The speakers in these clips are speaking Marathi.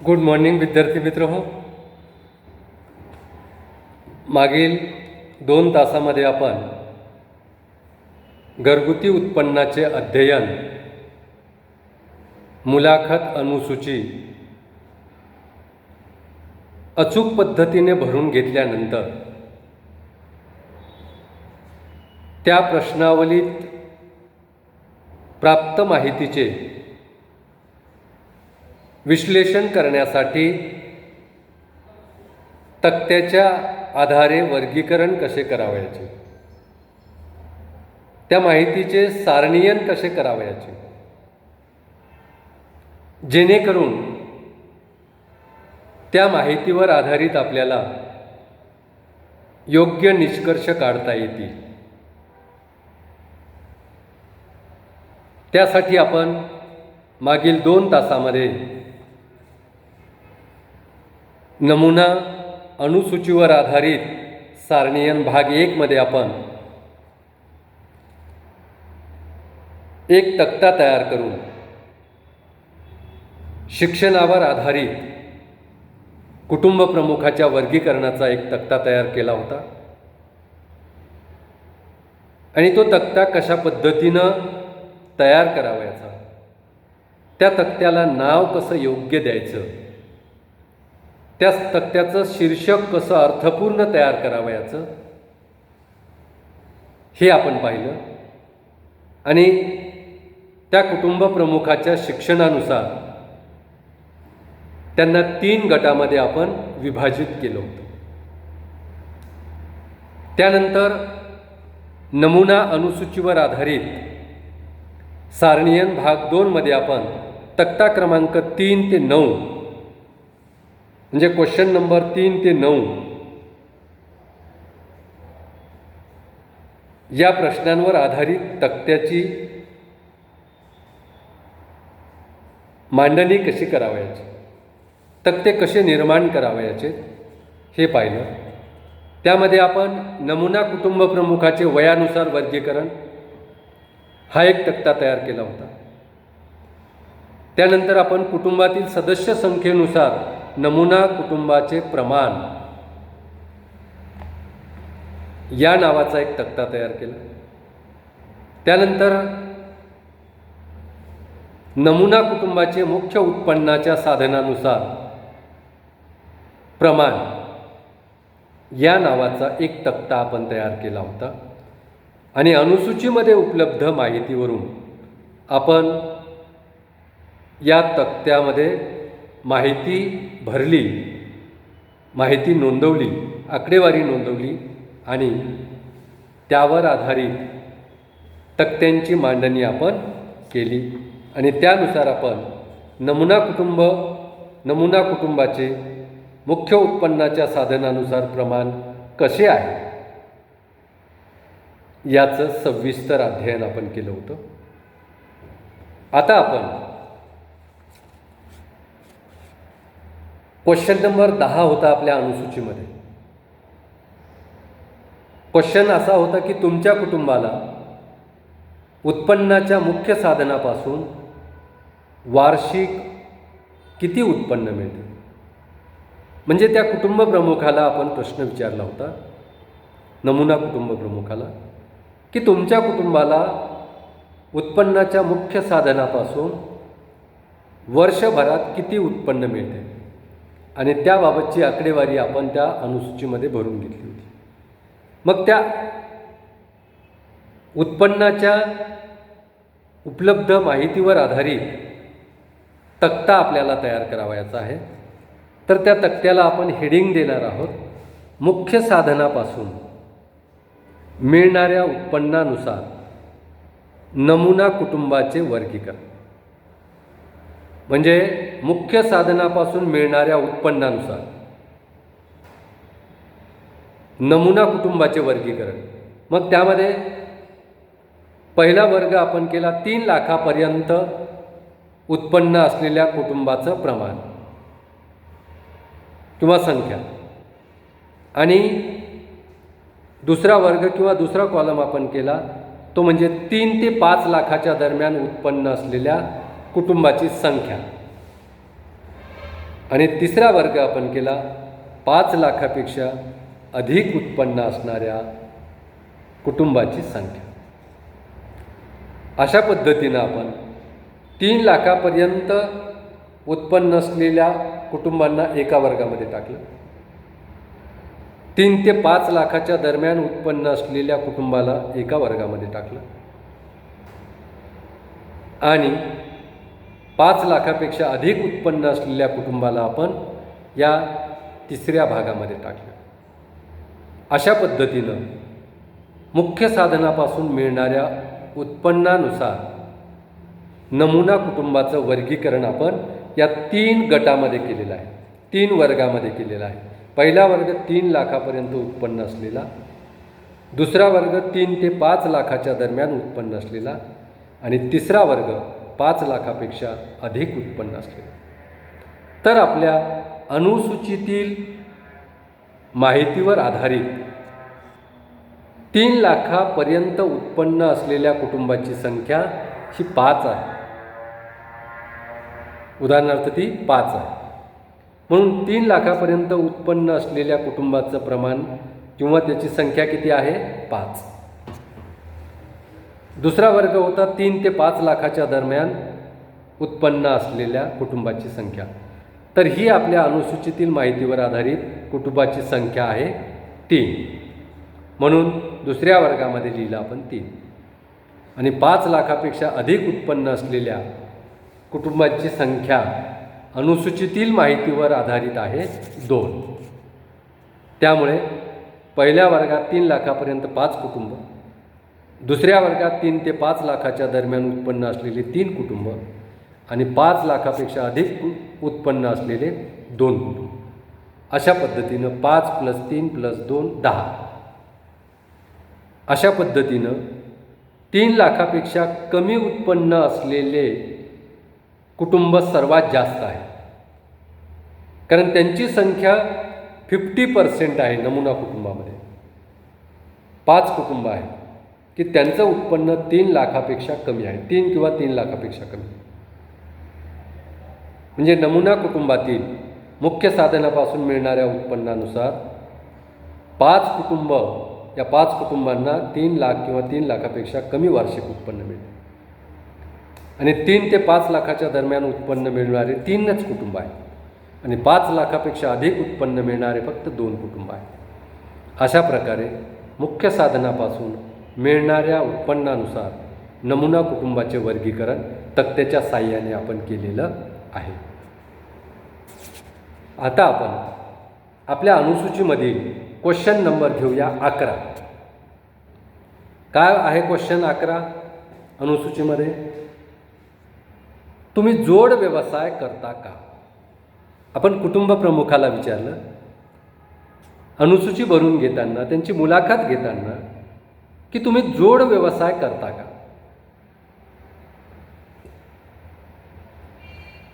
गुड मॉर्निंग विद्यार्थी मित्रहो. मागील 2 तासामध्ये आपण घरगुती उत्पन्नाचे अध्ययन, मुलाखत अनुसूची अचूक पद्धतीने भरून घेतल्यानंतर त्या प्रश्नावलीत प्राप्त माहितीचे विश्लेषण करण्यासाठी तक्त्याच्या आधारे वर्गीकरण कसे करावयाचे, त्या माहितीचे सारणीयन कसे करावयाचे, जेणेकरून त्या माहितीवर आधारित आपल्याला योग्य निष्कर्ष काढता येतील. त्यासाठी आपण मागील 2 तासामध्ये नमुना अनुसूचीवर आधारित सारणीयन भाग 1 मध्ये आपण एक तक्ता तयार करून शिक्षणावर आधारित कुटुंब प्रमुखाच्या वर्गीकरणाचा एक तक्ता तयार केला होता. आणि तो तक्ता कशा पद्धतीनं तयार करावयाचा, त्या तक्त्याला नाव कसं योग्य द्यायचं, त्या तक्त्याचं शीर्षक कसं अर्थपूर्ण तयार करावयाचं हे आपण पाहिलं. आणि त्या कुटुंब प्रमुखाच्या शिक्षणानुसार त्यांना 3 गटामध्ये आपण विभाजित केलं होतं. त्यानंतर नमुना अनुसूचीवर आधारित सारणीयन भाग 2 मध्ये आपण तक्ता क्रमांक 3 ते 9 म्हणजे क्वेश्चन नंबर 3 ते 9 या प्रश्नांवर आधारित तक्त्याची मांडणी कशी करावयाची, तक्ते कसे निर्माण करावयाचे हे पाहिलं. त्यामध्ये आपण नमुना कुटुंब प्रमुखाचे वयानुसार वर्गीकरण हा एक तक्ता तयार केला होता. त्यानंतर आपण कुटुंबातील सदस्य संख्येनुसार नमुना कुटुंबाचे प्रमाण या नावाचा एक तक्ता तयार केला. त्यानंतर नमुना कुटुंबाचे मुख्य उत्पन्नाच्या साधनानुसार प्रमाण या नावाचा एक तक्ता आपण तयार केला होता. आणि अनुसूचीमध्ये उपलब्ध माहितीवरून आपण या तक्त्यामध्ये माहिती भरली, माहिती नोंदवली, आकडेवारी नोंदवली आणि त्यावर आधारित तक्त्यांची मांडणी आपण केली. आणि त्यानुसार आपण नमुना कुटुंबाचे मुख्य उत्पन्नाच्या साधनानुसार प्रमाण कसे आहे याचं सविस्तर अध्ययन आपण केलं होतं. आता आपण क्वेश्चन नंबर 10 होता आपल्या अनुसूचीमध्ये. क्वेश्चन असा होता की तुमच्या कुटुंबाला उत्पन्नाच्या मुख्य साधनापासून वार्षिक किती उत्पन्न मिळते. म्हणजे त्या कुटुंब प्रमुखाला आपण प्रश्न विचारला होता, नमुना कुटुंब प्रमुखाला, की तुमच्या कुटुंबाला उत्पन्नाच्या मुख्य साधनापासून वर्षभरात किती उत्पन्न मिळते. आणि त्याबाबतची आकडेवारी आपण त्या अनुसूचीमध्ये भरून घेतली होती. मग त्या उत्पन्नाच्या उपलब्ध माहितीवर आधारित तक्ता आपल्याला तयार करावयाचा आहे. तर त्या तक्त्याला आपण हेडिंग देणार आहोत, मुख्य साधनापासून मिळणाऱ्या उत्पन्नानुसार नमुना कुटुंबाचे वर्गीकरण. म्हणजे मुख्य साधनापासून मिळणाऱ्या उत्पन्नानुसार नमुना कुटुंबाचे वर्गीकरण. मग त्यामध्ये पहिला वर्ग आपण केला 3 लाखापर्यंत उत्पन्न असलेल्या कुटुंबाचं प्रमाण किंवा संख्या. आणि दुसरा वर्ग किंवा दुसरा कॉलम आपण केला तो म्हणजे 3 ते 5 लाखाच्या दरम्यान उत्पन्न असलेल्या कुटुंबाची संख्या. आणि तिसरा वर्ग आपण केला 5 लाखापेक्षा अधिक उत्पन्न असणाऱ्या कुटुंबाची संख्या. अशा पद्धतीनं आपण 3 लाखापर्यंत उत्पन्न असलेल्या कुटुंबांना एका वर्गामध्ये टाकलं. 3 ते 5 लाखाच्या दरम्यान उत्पन्न असलेल्या कुटुंबाला एका वर्गामध्ये टाकलं आणि 5 लाखापेक्षा अधिक उत्पन्न असलेल्या कुटुंबाला आपण या तिसऱ्या भागामध्ये टाकलं. अशा पद्धतीनं मुख्य साधनापासून मिळणाऱ्या उत्पन्नानुसार नमुना कुटुंबाचं वर्गीकरण आपण या 3 गटामध्ये केलेलं आहे, 3 वर्गामध्ये केलेलं आहे. पहिला वर्ग 3 लाखापर्यंत उत्पन्न असलेला, दुसरा वर्ग 3 ते 5 लाखाच्या दरम्यान उत्पन्न असलेला आणि तिसरा वर्ग 5 लाखापेक्षा अधिक उत्पन्न असलेला. तर आपल्या अनुसूचीतील माहितीवर आधारित 3 लाखापर्यंत उत्पन्न असलेल्या कुटुंबाची संख्या ही 5 आहे. उदाहरणार्थ ती 5 आहे. म्हणून 3 लाखापर्यंत उत्पन्न असलेल्या कुटुंबाचं प्रमाण किंवा त्याची संख्या किती आहे? 5. दुसरा वर्ग होता 3 ते 5 लाखाच्या दरम्यान उत्पन्न असलेल्या कुटुंबाची संख्या. तर ही आपल्या अनुसूचीतील माहितीवर आधारित कुटुंबाची संख्या आहे 3. म्हणून दुसऱ्या वर्गामध्ये लिहिलं आपण 3. आणि 5 लाखापेक्षा अधिक उत्पन्न असलेल्या कुटुंबाची संख्या अनुसूचीतील माहितीवर आधारित आहे 2. त्यामुळे पहिल्या वर्गात 3 लाखापर्यंत 5 कुटुंब, दुसऱ्या वर्गात 3 ते 5 लाखाच्या दरम्यान उत्पन्न असलेले 3 कुटुंब आणि 5 लाखापेक्षा अधिक उत्पन्न असलेले 2 कुटुंब. अशा पद्धतीनं 5 + 3 + 2 10. अशा पद्धतीनं 3 लाखापेक्षा कमी उत्पन्न असलेले कुटुंब सर्वात जास्त आहे, कारण त्यांची संख्या 50% आहे. नमुना कुटुंबामध्ये 5 कुटुंब आहे की त्यांचं उत्पन्न 3 लाखापेक्षा कमी आहे, 3 किंवा 3 लाखापेक्षा कमी. म्हणजे नमुना कुटुंबातील मुख्य साधनापासून मिळणाऱ्या उत्पन्नानुसार 5 कुटुंब, या 5 कुटुंबांना 3 लाख किंवा 3 लाखापेक्षा कमी वार्षिक उत्पन्न मिळते आणि 3 ते 5 लाखाच्या दरम्यान उत्पन्न मिळणारे 3च कुटुंब आहेत आणि 5 लाखापेक्षा अधिक उत्पन्न मिळणारे फक्त 2 कुटुंब आहेत. अशा प्रकारे मुख्य साधनापासून मिळणाऱ्या उत्पन्नानुसार नमुना कुटुंबाचे वर्गीकरण तक्त्याच्या साहाय्याने आपण केलेलं आहे. आता आपण आपल्या अनुसूचीमधील क्वेश्चन नंबर घेऊया 11. काय आहे क्वेश्चन 11 अनुसूचीमध्ये? तुम्ही जोड व्यवसाय करता का? आपण कुटुंब प्रमुखाला विचारलं अनुसूची भरून घेताना, त्यांची मुलाखत घेताना, की तुम्ही जोड व्यवसाय करता का?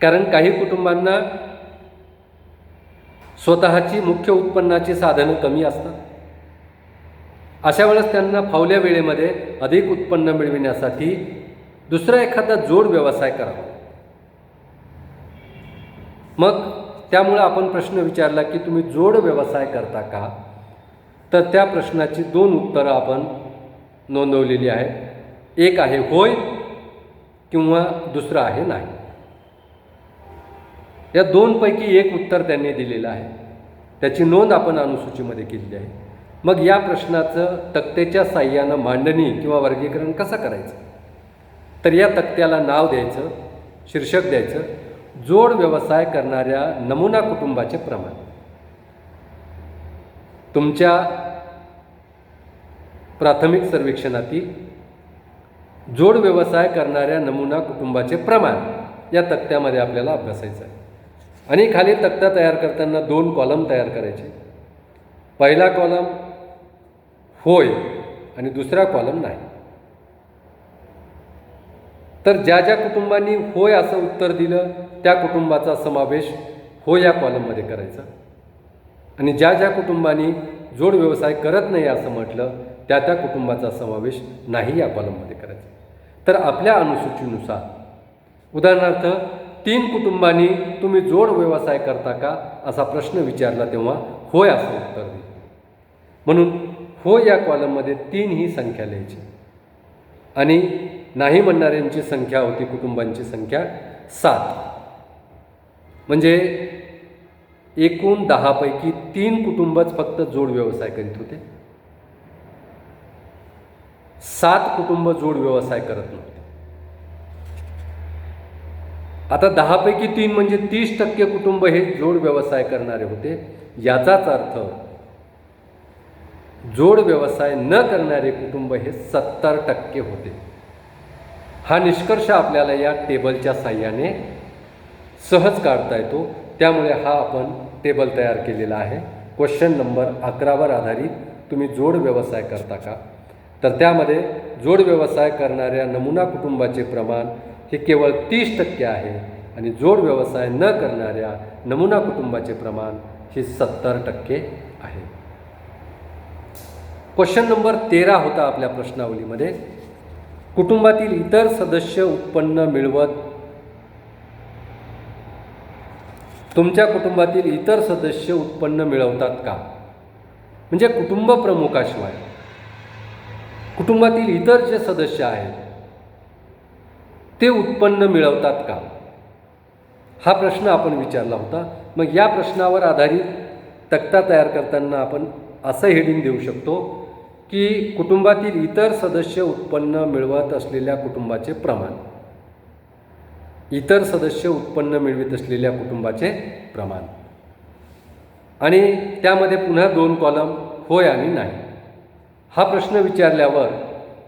कारण काही कुटुंबांना स्वतःची मुख्य उत्पन्नाची साधनं कमी असतात. अशा वेळेस त्यांना फावल्या वेळेमध्ये अधिक उत्पन्न मिळविण्यासाठी दुसरा एखादा जोड व्यवसाय करावा. मग त्यामुळे आपण प्रश्न विचारला की तुम्ही जोड व्यवसाय करता का? तर त्या प्रश्नाची 2 उत्तरं आपण नोंदवलेली आहेत. एक आहे होय किंवा दुसरं आहे नाही. या 2 पैकी एक उत्तर त्यांनी दिलेलं आहे, त्याची नोंद आपण अनुसूचीमध्ये केलेली आहे. मग या प्रश्नाचं तक्त्याच्या साहाय्यानं मांडणी किंवा वर्गीकरण कसं करायचं? तर या तक्त्याला नाव द्यायचं, शीर्षक द्यायचं, जोड व्यवसाय करणाऱ्या नमुना कुटुंबाचे प्रमाण. तुमच्या प्राथमिक सर्वेक्षणातील जोड व्यवसाय करणाऱ्या नमुना कुटुंबाचे प्रमाण या तक्त्यामध्ये आपल्याला अभ्यासायचं आहे. आणि खाली तक्ता तयार करताना 2 कॉलम तयार करायचे. पहिला कॉलम होय आणि दुसरा कॉलम नाही. तर ज्या ज्या कुटुंबांनी होय असं उत्तर दिलं त्या कुटुंबाचा समावेश होय या कॉलममध्ये करायचा आणि ज्या ज्या कुटुंबांनी जोड व्यवसाय करत नाही असं म्हटलं त्या त्या कुटुंबाचा समावेश नाही या कॉलममध्ये करायचा. तर आपल्या अनुसूचीनुसार उदाहरणार्थ 3 कुटुंबांनी तुम्ही जोड व्यवसाय करता का असा प्रश्न विचारला तेव्हा होय असं उत्तर दिलं. म्हणून होय या कॉलममध्ये 3 ही संख्या लिहायची आणि नाही म्हणणाऱ्यांची संख्या होती, कुटुंबांची संख्या 7. म्हणजे एकूण 10 पैकी 3 कुटुंबच फक्त जोड व्यवसाय करीत होते. 7 कुटुंब जोड व्यवसाय करत नव्हते. आता 10 पैकी 3 म्हणजे 30% कुटुंब हे जोड व्यवसाय करणारे होते. याचाच अर्थ जोड व्यवसाय न करणारे कुटुंब हे 70% होते. हा निष्कर्ष आपल्याला या टेबलच्या साहाय्याने सहज काढता येतो. त्यामुळे हा आपण टेबल तयार केलेला आहे. क्वेश्चन नंबर 11वर आधारित तुम्ही जोड व्यवसाय करता का, तर त्यामध्ये जोड व्यवसाय करणाऱ्या नमुना कुटुंबाचे प्रमाण हे केवळ 30% आहे आणि जोड व्यवसाय न करणाऱ्या नमुना कुटुंबाचे प्रमाण हे 70% आहे. क्वेश्चन नंबर 13 होता आपल्या प्रश्नावलीमध्ये. कुटुंबातील इतर सदस्य उत्पन्न मिळवत, तुमच्या कुटुंबातील इतर सदस्य उत्पन्न मिळवतात का? म्हणजे कुटुंब प्रमुखाशिवाय कुटुंबातील इतर जे सदस्य आहेत ते उत्पन्न मिळवतात का, हा प्रश्न आपण विचारला होता. मग या प्रश्नावर आधारित तक्ता तयार करताना आपण असं हेडिंग देऊ शकतो की कुटुंबातील इतर सदस्य उत्पन्न मिळवत असलेल्या कुटुंबाचे प्रमाण. इतर सदस्य उत्पन्न मिळवित असलेल्या कुटुंबाचे प्रमाण आणि त्यामध्ये पुन्हा 2 कॉलम होय आणि नाही. हा प्रश्न विचारल्यावर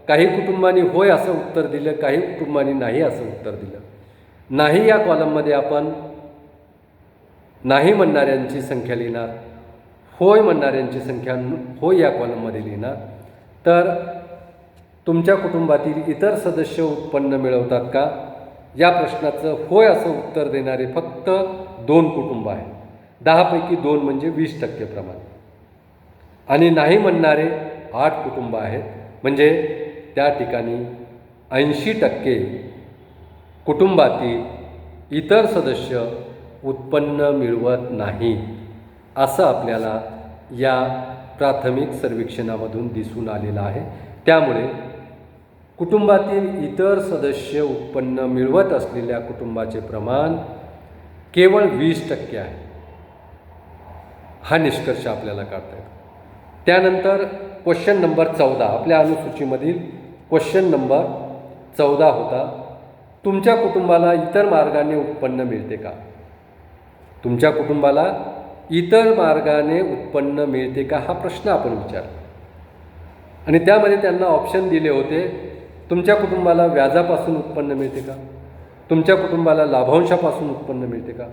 काही कुटुंबांनी होय असं उत्तर दिलं, काही कुटुंबांनी नाही असं उत्तर दिलं. नाही या कॉलममध्ये आपण नाही म्हणणाऱ्यांची संख्या लिहिणार, होय म्हणणाऱ्यांची संख्या होय या कॉलममध्ये लिहिणार. तर तुमच्या कुटुंबातील इतर सदस्य उत्पन्न मिळवतात का या प्रश्नाचं होय असं उत्तर देणारे फक्त 2 कुटुंब आहेत. 10 पैकी 2 म्हणजे 20% प्रमाण. आणि नाही म्हणणारे 8 कुटुंब आहेत. म्हणजे त्या ठिकाणी 80% कुटुंबातील इतर सदस्य उत्पन्न मिळवत नाही असं आपल्याला या प्राथमिक सर्वेक्षणामधून दिसून आलेलं आहे. त्यामुळे कुटुंबातील इतर सदस्य उत्पन्न मिळवत असलेल्या कुटुंबाचे प्रमाण केवळ 20% आहे. हा निष्कर्ष आपल्याला काढता येतो. त्यानंतर क्वेश्चन नंबर 14 आपल्या अनुसूचीमधील क्वेश्चन नंबर 14 होता. तुमच्या कुटुंबाला इतर मार्गाने उत्पन्न मिळते का? तुमच्या कुटुंबाला इतर मार्गाने उत्पन्न मिळते का हा प्रश्न आपण विचारला आणि त्यामध्ये त्यांना ऑप्शन दिले होते. तुमच्या कुटुंबाला व्याजापासून उत्पन्न मिळते का? तुमच्या कुटुंबाला लाभांशापासून उत्पन्न मिळते का?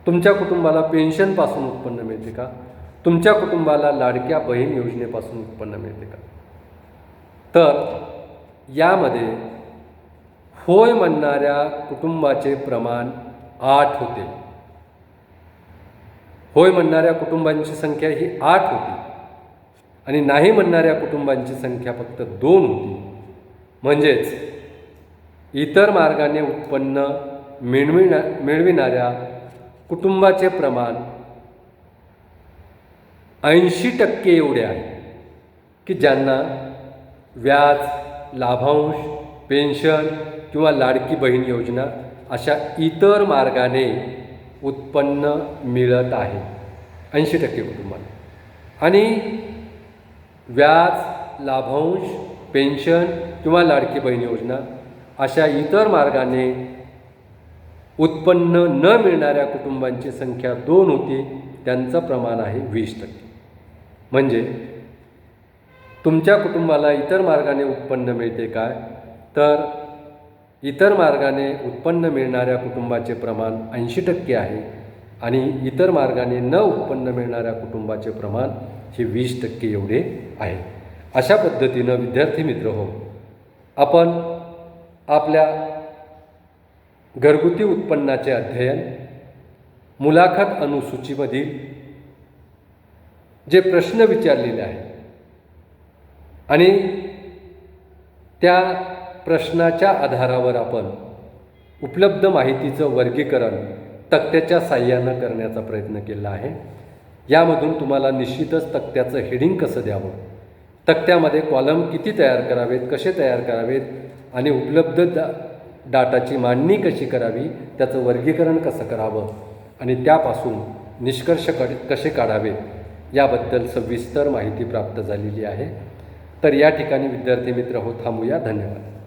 तुमच्या कुटुंबाला पेन्शनपासून उत्पन्न मिळते का? तुमच्या कुटुंबाला लाडक्या बहीण योजनेपासून उत्पन्न मिळते का? तर यामध्ये होय म्हणणाऱ्या कुटुंबाचे प्रमाण 8 होते. होय म्हणणाऱ्या कुटुंबांची संख्या ही 8 होती आणि नाही म्हणणाऱ्या कुटुंबांची संख्या फक्त 2 होती. म्हणजेच इतर मार्गाने उत्पन्न मिळविणाऱ्या कुटुंबाचे प्रमाण 80% एवढे आहे की ज्यांना व्याज, लाभांश, पेन्शन किंवा लाडकी बहीण योजना अशा इतर मार्गाने उत्पन्न मिळत आहे 80% कुटुंबांना. आणि व्याज, लाभांश, पेन्शन किंवा लाडकी बहीण योजना अशा इतर मार्गाने उत्पन्न न मिळणाऱ्या कुटुंबांची संख्या 2 होती. त्यांचं प्रमाण आहे 20%. म्हणजे तुमच्या कुटुंबाला इतर मार्गाने उत्पन्न मिळते काय, तर इतर मार्गाने उत्पन्न मिळणाऱ्या कुटुंबाचे प्रमाण 80% आहे आणि इतर मार्गाने न उत्पन्न मिळणाऱ्या कुटुंबाचे प्रमाण हे 20% एवढे आहे. अशा पद्धतीनं विद्यार्थी मित्र हो, आपण आपल्या घरगुती उत्पन्नाचे अध्ययन मुलाखत अनुसूचीमधील जे प्रश्न विचारलेले आहेत आणि त्या प्रश्नाच्या आधारावर आपण उपलब्ध माहितीचं वर्गीकरण तक्त्याच्या साहाय्यानं करण्याचा प्रयत्न केला आहे. यामधून तुम्हाला निश्चितच तक्त्याचं हेडिंग कसं द्यावं, तक्त्यामध्ये कॉलम किती तयार करावेत, कसे तयार करावेत आणि उपलब्ध डाटाची मांडणी कशी करावी, त्याचं वर्गीकरण कसं करावं आणि त्यापासून निष्कर्ष कसे काढावेत याबद्दल सविस्तर माहिती प्राप्त झालेली आहे. तर या ठिकाणी विद्यार्थी मित्र हो थांबूया. धन्यवाद.